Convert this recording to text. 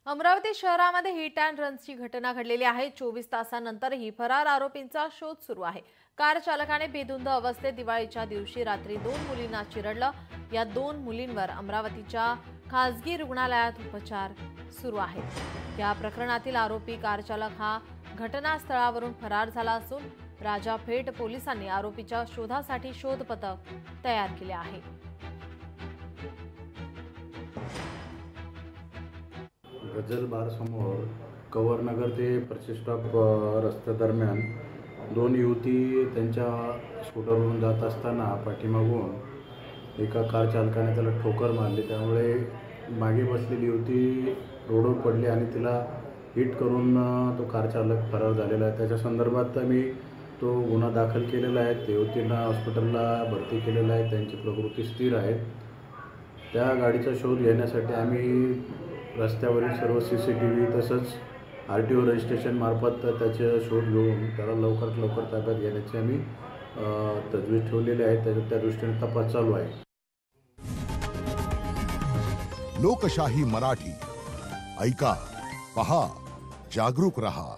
अमरावती शहरामध्ये hit and रनची घटना घडलेली आहे। 24 तासांनंतरही फरार आरोपींचा शोध सुरू आहे। कार चालकाने बेधुंद अवस्थेत दिवाळीच्या दिवशी रात्री 2 मुलींना चिरडलं। या 2 मुलींवर अमरावतीच्या खासगी रुग्णालयात उपचार सुरू आहेत। या प्रकरणातील आरोपी कार चालक हा घटनास्थळावरून फरार झाला असून राजापेठ पोलिसांनी आरोपीच्या शोधासाठी शोध पथक तयार केले आहे। गजल बार समोर कवरनगर ते पर्चे स्टॉप रस्त्यादरम्यान 2 युवती त्यांच्या स्कूटरवरून जात असताना पाठीमागून एका कार चालकाने त्याला ठोकर मारली। त्यामुळे मागे बसलेली युवती रोडवर पडली आणि तिला हिट करून तो कार चालक फरार झालेला आहे। त्याच्या संदर्भात आम्ही तो गुन्हा दाखल केलेला आहे। त्या युवतींना हॉस्पिटलला भरती केलेलं आहे। त्यांची प्रकृती स्थिर आहे। त्या गाडीचा शोध घेण्यासाठी आम्ही रस्त्यावरील सर्व CCTV तसंच RTO रजिस्ट्रेशन मार्फत त्याचे शोध घेऊन त्याला लवकरात लवकर ताब्यात घेण्याची आम्ही तजवीज ठेवलेली आहे। त्या दृष्टीने तपास चालू आहे। लोकशाही मराठी ऐका, पहा, जागरूक रहा।